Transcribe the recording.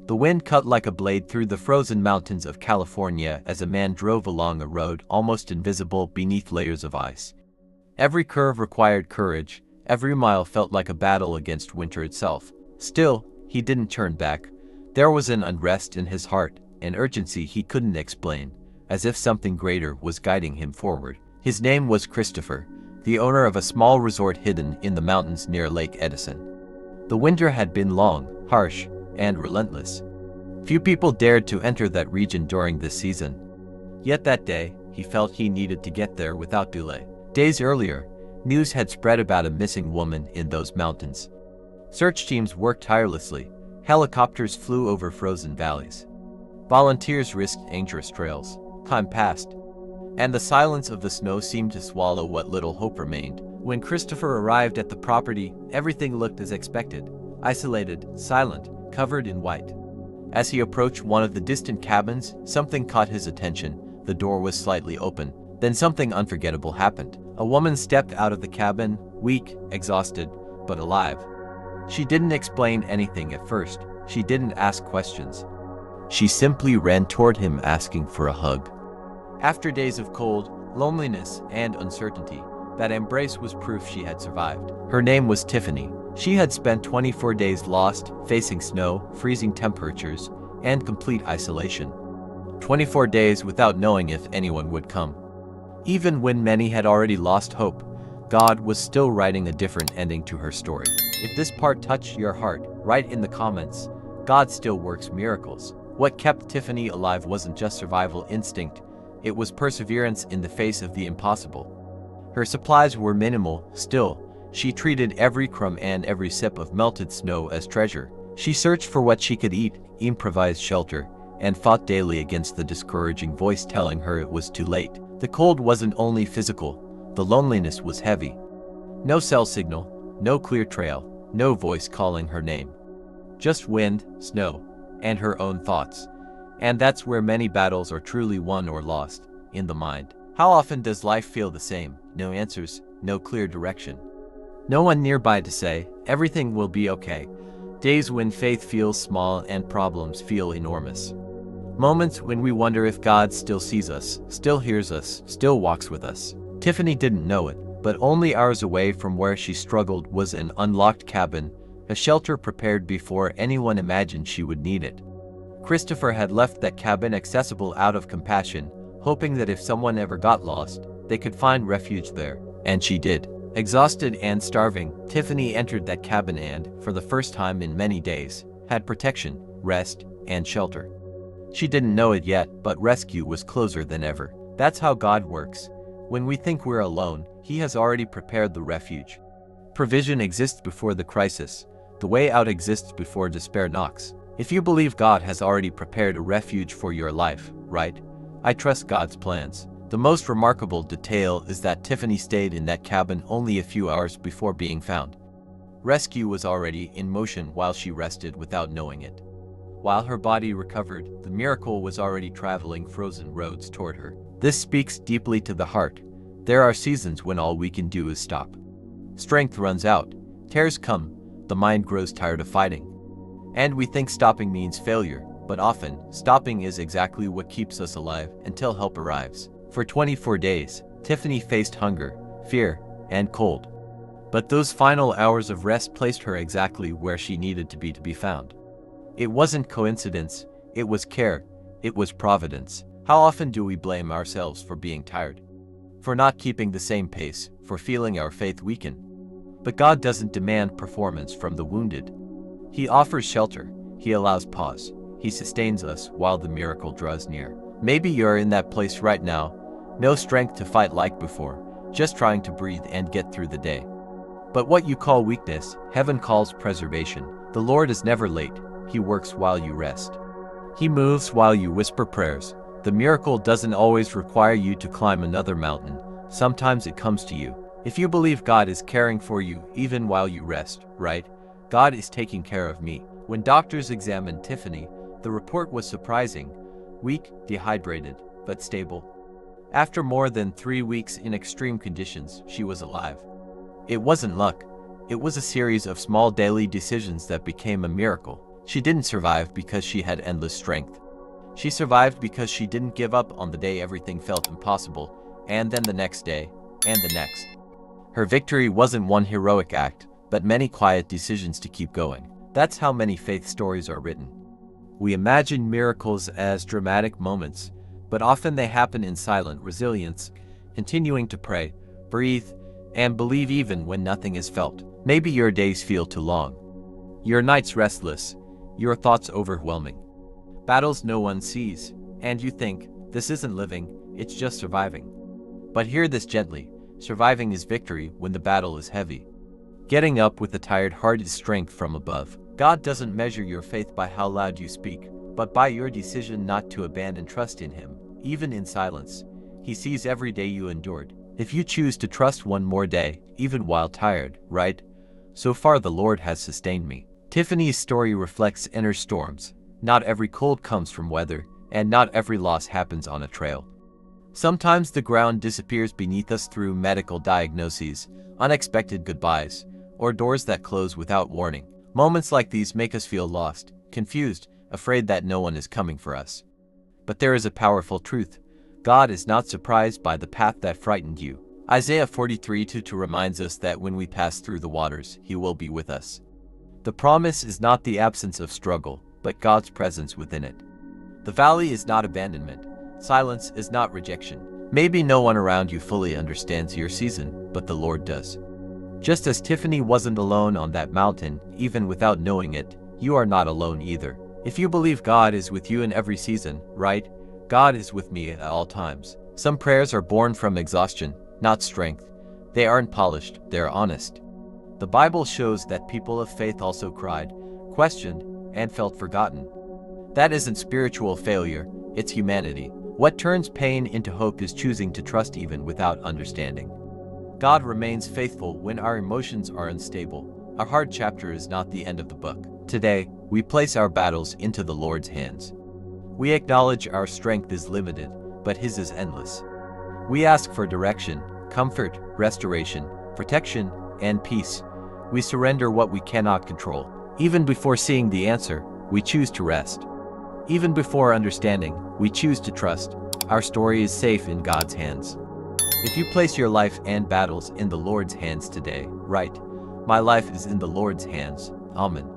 The wind cut like a blade through the frozen mountains of California as a man drove along a road almost invisible beneath layers of ice. Every curve required courage, every mile felt like a battle against winter itself. Still, he didn't turn back. There was an unrest in his heart, an urgency he couldn't explain, as if something greater was guiding him forward. His name was Christopher, the owner of a small resort hidden in the mountains near Lake Edison. The winter had been long, harsh, and relentless. Few people dared to enter that region during this season. Yet that day, he felt he needed to get there without delay. Days earlier, news had spread about a missing woman in those mountains. Search teams worked tirelessly. Helicopters flew over frozen valleys. Volunteers risked dangerous trails. Time passed, and the silence of the snow seemed to swallow what little hope remained. When Christopher arrived at the property, everything looked as expected. Isolated, silent, covered in white. As he approached one of the distant cabins, something caught his attention. The door was slightly open. Then something unforgettable happened. A woman stepped out of the cabin, weak, exhausted, but alive. She didn't explain anything at first. She didn't ask questions. She simply ran toward him asking for a hug. After days of cold, loneliness, and uncertainty, that embrace was proof she had survived. Her name was Tiffany. She had spent 24 days lost, facing snow, freezing temperatures, and complete isolation. 24 days without knowing if anyone would come. Even when many had already lost hope, God was still writing a different ending to her story. If this part touched your heart, write in the comments. God still works miracles. What kept Tiffany alive wasn't just survival instinct, it was perseverance in the face of the impossible. Her supplies were minimal, still, she treated every crumb and every sip of melted snow as treasure. She searched for what she could eat, improvised shelter, and fought daily against the discouraging voice telling her it was too late. The cold wasn't only physical, the loneliness was heavy. No cell signal, no clear trail, no voice calling her name. Just wind, snow, and her own thoughts. And that's where many battles are truly won or lost, in the mind. How often does life feel the same? No answers, no clear direction. No one nearby to say, everything will be okay. Days when faith feels small and problems feel enormous. Moments when we wonder if God still sees us, still hears us, still walks with us. Tiffany didn't know it, but only hours away from where she struggled was an unlocked cabin, a shelter prepared before anyone imagined she would need it. Christopher had left that cabin accessible out of compassion, hoping that if someone ever got lost, they could find refuge there. And she did. Exhausted and starving, Tiffany entered that cabin and, for the first time in many days, had protection, rest, and shelter. She didn't know it yet, but rescue was closer than ever. That's how God works. When we think we're alone, He has already prepared the refuge. Provision exists before the crisis. The way out exists before despair knocks. If you believe God has already prepared a refuge for your life, right? I trust God's plans. The most remarkable detail is that Tiffany stayed in that cabin only a few hours before being found. Rescue was already in motion while she rested without knowing it. While her body recovered, the miracle was already traveling frozen roads toward her. This speaks deeply to the heart. There are seasons when all we can do is stop. Strength runs out, tears come, the mind grows tired of fighting. And we think stopping means failure, but often, stopping is exactly what keeps us alive until help arrives. For 24 days, Tiffany faced hunger, fear, and cold. But those final hours of rest placed her exactly where she needed to be found. It wasn't coincidence, it was care, it was providence. How often do we blame ourselves for being tired? For not keeping the same pace, for feeling our faith weaken? But God doesn't demand performance from the wounded. He offers shelter, He allows pause, He sustains us while the miracle draws near. Maybe you're in that place right now, no strength to fight like before, just trying to breathe and get through the day. But what you call weakness, heaven calls preservation. The Lord is never late, He works while you rest. He moves while you whisper prayers. The miracle doesn't always require you to climb another mountain, sometimes it comes to you. If you believe God is caring for you even while you rest, right? God is taking care of me. When doctors examined Tiffany, the report was surprising. Weak, dehydrated, but stable. After more than 3 weeks in extreme conditions, she was alive. It wasn't luck. It was a series of small daily decisions that became a miracle. She didn't survive because she had endless strength. She survived because she didn't give up on the day everything felt impossible, and then the next day, and the next. Her victory wasn't one heroic act, but many quiet decisions to keep going. That's how many faith stories are written. We imagine miracles as dramatic moments, but often they happen in silent resilience, continuing to pray, breathe, and believe even when nothing is felt. Maybe your days feel too long, your nights restless, your thoughts overwhelming. Battles no one sees, and you think, this isn't living, it's just surviving. But hear this gently, surviving is victory when the battle is heavy. Getting up with a tired heart is strength from above. God doesn't measure your faith by how loud you speak, but by your decision not to abandon trust in Him, even in silence. He sees every day you endured. If you choose to trust one more day, even while tired, right? So far the Lord has sustained me. Tiffany's story reflects inner storms. Not every cold comes from weather, and not every loss happens on a trail. Sometimes the ground disappears beneath us through medical diagnoses, unexpected goodbyes, or doors that close without warning. Moments like these make us feel lost, confused, afraid that no one is coming for us. But there is a powerful truth. God is not surprised by the path that frightened you. Isaiah 43:2 reminds us that when we pass through the waters, He will be with us. The promise is not the absence of struggle, but God's presence within it. The valley is not abandonment. Silence is not rejection. Maybe no one around you fully understands your season, but the Lord does. Just as Tiffany wasn't alone on that mountain, even without knowing it, you are not alone either. If you believe God is with you in every season, right? God is with me at all times. Some prayers are born from exhaustion, not strength. They aren't polished, they're honest. The Bible shows that people of faith also cried, questioned, and felt forgotten. That isn't spiritual failure, it's humanity. What turns pain into hope is choosing to trust even without understanding. God remains faithful when our emotions are unstable. Our hard chapter is not the end of the book. Today, we place our battles into the Lord's hands. We acknowledge our strength is limited, but His is endless. We ask for direction, comfort, restoration, protection, and peace. We surrender what we cannot control. Even before seeing the answer, we choose to rest. Even before understanding, we choose to trust. Our story is safe in God's hands. If you place your life and battles in the Lord's hands today, right? My life is in the Lord's hands. Amen.